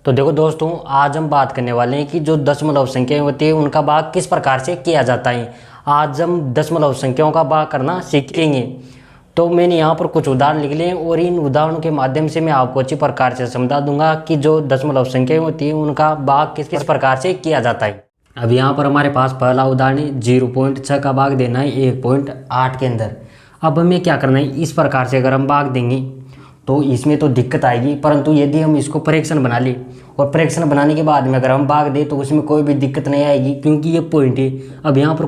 तो देखो दोस्तों, आज हम बात करने वाले हैं कि जो दशमलव संख्याएं होती है उनका भाग किस प्रकार से किया जाता है। आज हम दशमलव संख्याओं का भाग करना सीखेंगे। तो मैंने यहाँ पर कुछ उदाहरण लिख लिए हैं और इन उदाहरणों के माध्यम से मैं आपको अच्छी प्रकार से समझा दूंगा कि जो दशमलव संख्याएं होती है उनका भाग किस किस प्रकार से किया जाता है। अब यहाँ पर हमारे पास पहला उदाहरण है, 0.6 का भाग देना है 1.8 के अंदर। अब हमें क्या करना है, इस प्रकार से अगर हम भाग देंगे तो इसमें तो दिक्कत आएगी, परंतु यदि हम इसको फ्रैक्शन बना लें और फ्रैक्शन बनाने के बाद में अगर हम भाग दें तो उसमें कोई भी दिक्कत नहीं आएगी, क्योंकि ये पॉइंट है। अब यहाँ पर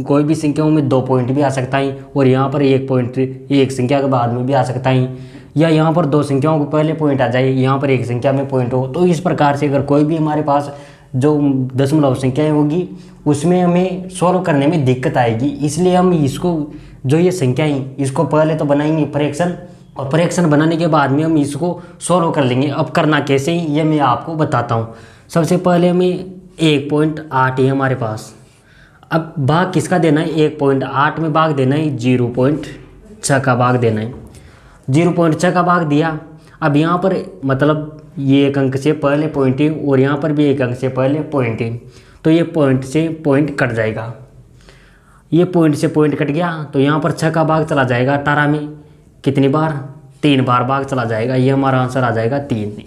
कोई भी संख्याओं में 2 पॉइंट भी आ सकता है और यहाँ पर 1 पॉइंट एक संख्या के बाद में भी आ सकता है, या यहाँ पर 2 संख्याओं को पहले पॉइंट आ जाए, यहाँ पर एक संख्या में पॉइंट हो। तो इस प्रकार से अगर कोई भी हमारे पास जो दशमलव संख्याएँ होगी उसमें हमें सॉल्व करने में दिक्कत आएगी। इसलिए हम इसको जो ये संख्याएँ इसको पहले तो बनाएंगे फ्रैक्शन, और फ्रैक्शन बनाने के बाद में हम इसको सॉल्व कर लेंगे। अब करना कैसे ही ये मैं आपको बताता हूँ। सबसे पहले हमें 1.8 है हमारे पास। अब भाग किसका देना है, 1.8 में भाग देना है 0.6 का भाग देना है। 0.6 का भाग दिया। अब यहाँ पर मतलब ये एक अंक से पहले पॉइंट है और यहाँ पर भी एक अंक से पहले पॉइंट है, तो ये पॉइंट से पॉइंट कट जाएगा। ये पॉइंट से पॉइंट कट गया तो यहाँ पर 6 का भाग चला जाएगा 18 में। कितनी बार, 3 बार भाग चला जाएगा। ये हमारा आंसर आ जाएगा 3।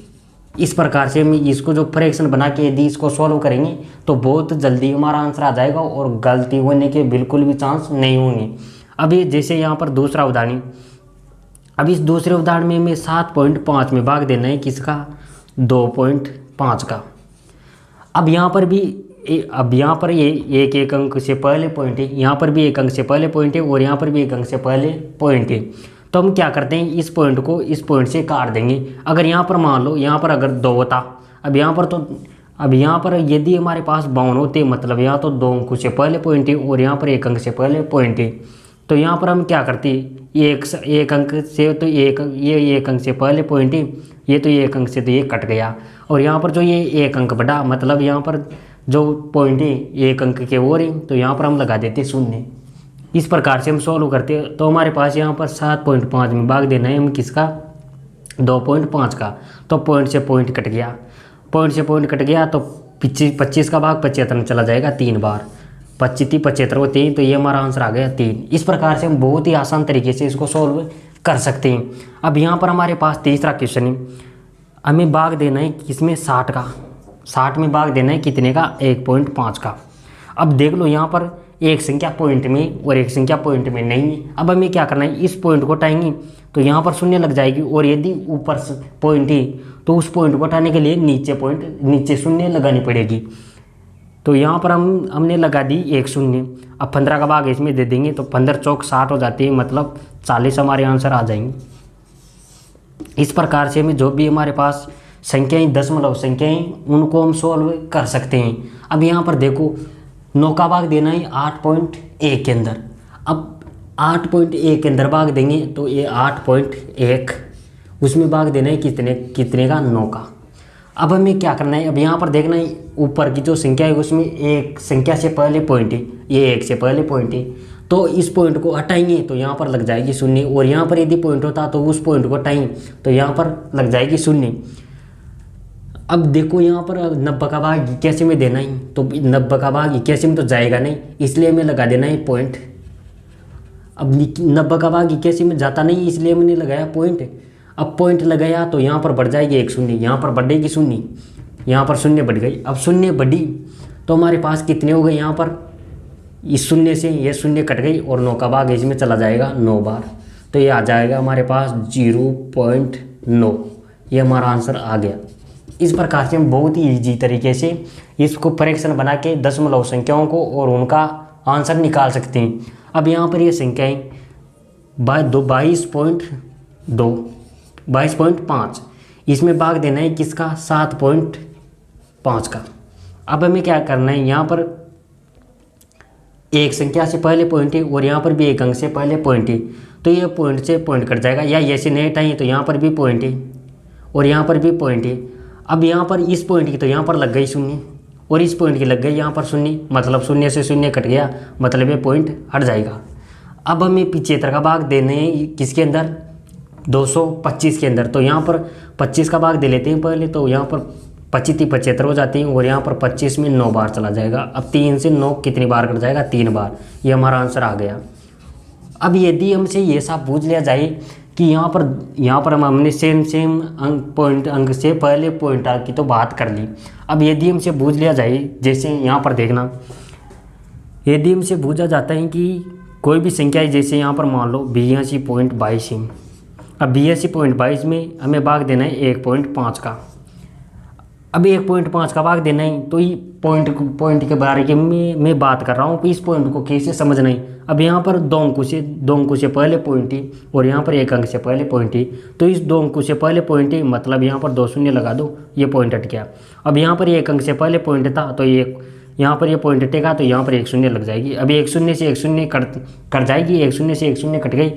इस प्रकार से हम इसको जो फ्रैक्शन बना के यदि इसको सॉल्व करेंगे तो बहुत जल्दी हमारा आंसर आ जाएगा और गलती होने के बिल्कुल भी चांस नहीं होंगे। अब ये जैसे यहाँ पर दूसरा उदाहरण, अब इस दूसरे उदाहरण में हमें 7.5 में भाग देना है किसका, 2.5 का। अब यहाँ पर भी ये एक अंक से पहले पॉइंट है, यहाँ पर भी एक अंक से पहले पॉइंट है और यहाँ पर भी एक अंक से पहले पॉइंट है। तो हम क्या करते हैं, इस पॉइंट को इस पॉइंट से काट देंगे। अगर यहाँ पर मान लो यहाँ पर अगर 2 होता, अब यहाँ पर यदि हमारे पास 52 होते, मतलब यहाँ तो 2 अंकों से पहले पॉइंट है और यहाँ पर एक अंक से पहले पॉइंट है, तो यहाँ पर हम क्या करते, एक अंक से तो ये एक अंक से पहले पॉइंट है, ये तो एक अंक से तो ये कट गया, और यहाँ पर जो ये एक अंक बढ़ा, मतलब यहाँ पर जो पॉइंट है एक अंक के और है, तो यहाँ पर हम लगा देते 0। इस प्रकार से हम सॉल्व करते हैं। तो हमारे पास यहाँ पर 7.5 में भाग देना है हम किसका, 2.5 का। तो पॉइंट से पॉइंट कट गया, पॉइंट से पॉइंट कट गया तो 25 का भाग 75 में चला जाएगा 3 बार। 25 75 होते हैं, तो ये हमारा आंसर आ गया 3। इस प्रकार से हम बहुत ही आसान तरीके से इसको सॉल्व कर सकते हैं। अब यहाँ पर हमारे पास तीसरा क्वेश्चन है, हमें भाग देना है किसमें, 60 का। 60 में भाग देना है कितने का, 1.5 का। अब देख लो यहाँ पर एक संख्या पॉइंट में और एक संख्या पॉइंट में नहीं है। अब हमें क्या करना है, इस पॉइंट को हटाएंगे तो यहाँ पर 0 लग जाएगी, और यदि ऊपर पॉइंट है तो उस पॉइंट को हटाने के लिए नीचे 0 लगानी पड़ेगी। तो यहाँ पर हमने लगा दी 1 0। अब 15 का भाग इसमें दे देंगे तो 15 चौक 60 हो जाती है, मतलब 40 हमारे आंसर आ जाएंगे। इस प्रकार से हमें जो भी हमारे पास संख्याएँ दशमलव संख्याएँ उनको हम सॉल्व कर सकते हैं। अब यहाँ पर देखो 9 का भाग देना है 8.1 के अंदर। अब 8.1 के अंदर भाग देंगे तो ये 8.1, उसमें भाग देना है कितने का, 9 का। अब हमें क्या करना है, अब यहाँ पर देखना है ऊपर की जो संख्या है उसमें एक संख्या से पहले पॉइंट है, ये 1 से पहले पॉइंट है, तो इस पॉइंट को हटाएंगे तो यहाँ पर लग जाएगी 0, और यहाँ पर यदि पॉइंट होता तो उस पॉइंट को हटाएंगे तो यहाँ पर लग जाएगी 0। अब देखो यहाँ पर 90 का भाग 81 में देना है, तो 90 का भाग 81 में तो जाएगा नहीं, इसलिए हमें लगा देना है पॉइंट। अब 90 का भाग 81 में जाता नहीं, इसलिए मैंने लगाया पॉइंट। अब पॉइंट लगाया तो यहाँ पर बढ़ जाएगी 1 0, यहाँ पर बढ़ेगी 0, यहाँ पर 0 बढ़ गई। अब 0 बढ़ी तो हमारे पास कितने हो गए, यहाँ पर इस 0 से ये 0 कट गई और 9 का भाग इसमें चला जाएगा 9 बार, तो ये आ जाएगा हमारे पास 0.9। ये हमारा आंसर आ गया। इस प्रकार से हम बहुत ही ईजी तरीके से इसको फ्रैक्शन बना के दशमलव संख्याओं को और उनका आंसर निकाल सकते हैं। अब यहाँ पर ये संख्याएँ 22.5, इसमें भाग देना है किसका, 7.5 का। अब हमें क्या करना है, यहाँ पर एक संख्या से पहले पॉइंट है और यहाँ पर भी एक अंक से पहले पॉइंट है, तो ये पॉइंट से पॉइंट कट जाएगा, या ऐसे नहीं हटाएंगे तो यहाँ पर भी पॉइंट है और यहाँ पर भी पॉइंट है। अब यहाँ पर इस पॉइंट की तो यहाँ पर लग गई 0 और इस पॉइंट की लग गई यहाँ पर 0, मतलब 0 से 0 कट गया, मतलब ये पॉइंट हट जाएगा। अब हमें 75 का भाग देने हैं किसके अंदर, 225 के अंदर, तो यहाँ पर 25 का भाग दे लेते हैं पहले। तो यहाँ पर 25 हो जाती है और यहाँ पर 25 में 9 बार चला जाएगा। अब 3 से 9 कितनी बार कट जाएगा, 3 बार। ये हमारा आंसर आ गया। अब यदि हमसे ये सब पूछ लिया जाए कि यहाँ पर हमने सेम अंक से पहले पॉइंट की तो बात कर ली। अब यदि हमसे पूछ लिया जाए, जैसे यहाँ पर देखना, यदि हमसे पूछा जाता है कि कोई भी संख्या है, जैसे यहाँ पर मान लो 82.22 है। अब 82.22 में हमें भाग देना है 1.5 का। अब 1.5 का भाग देना है तो ये पॉइंट के बारे में मैं बात कर रहा हूँ कि इस पॉइंट को कैसे समझना है। अब यहाँ पर 2 अंकों से पहले पॉइंट है और यहाँ पर 1 अंक से पहले पॉइंट है, तो इस 2 अंकों से पहले पॉइंट है, मतलब यहाँ पर 2 शून्य लगा दो, ये पॉइंट हट गया। अब यहाँ पर 1 अंक से पहले पॉइंट था तो यहाँ पर ये पॉइंट हटेगा तो यहाँ पर 1 शून्य लग जाएगी। अब 1 शून्य से 1 शून्य कट जाएगी, 1 शून्य से 1 शून्य कट गई।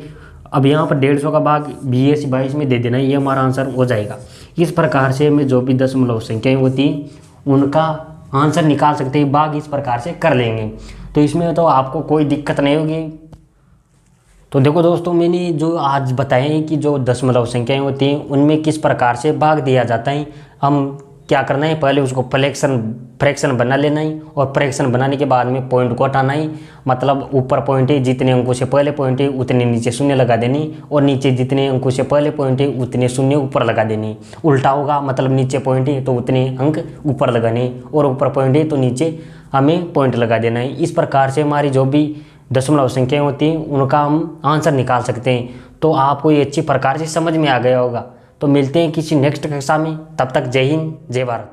अब यहाँ पर 150 का भाग 82 में दे देना, ये हमारा आंसर हो जाएगा। इस प्रकार से हमें जो भी दशमलव संख्याएँ होती उनका आंसर निकाल सकते हैं, भाग इस प्रकार से कर लेंगे। तो इसमें तो आपको कोई दिक्कत नहीं होगी। तो देखो दोस्तों, मैंने जो आज बताए हैं कि जो दशमलव संख्याएँ होती हैं उनमें किस प्रकार से भाग दिया जाता है। हम क्या करना है, पहले उसको फ्रैक्शन बना लेना है और फ्रैक्शन बनाने के बाद में पॉइंट को हटाना है। मतलब ऊपर पॉइंट है, जितने अंकों से पहले पॉइंट है उतने नीचे शून्य लगा देनी, और नीचे जितने अंकों से पहले पॉइंट है उतने शून्य ऊपर लगा देनी। उल्टा होगा, मतलब नीचे पॉइंट है तो उतने अंक ऊपर लगाने, और ऊपर पॉइंट है तो नीचे हमें पॉइंट लगा देना है। इस प्रकार से हमारी जो भी दशमलव संख्याएँ होती हैं उनका हम आंसर निकाल सकते हैं। तो आपको ये अच्छी प्रकार से समझ में आ गया होगा। तो मिलते हैं किसी नेक्स्ट कक्षा में, तब तक जय हिंद, जय भारत।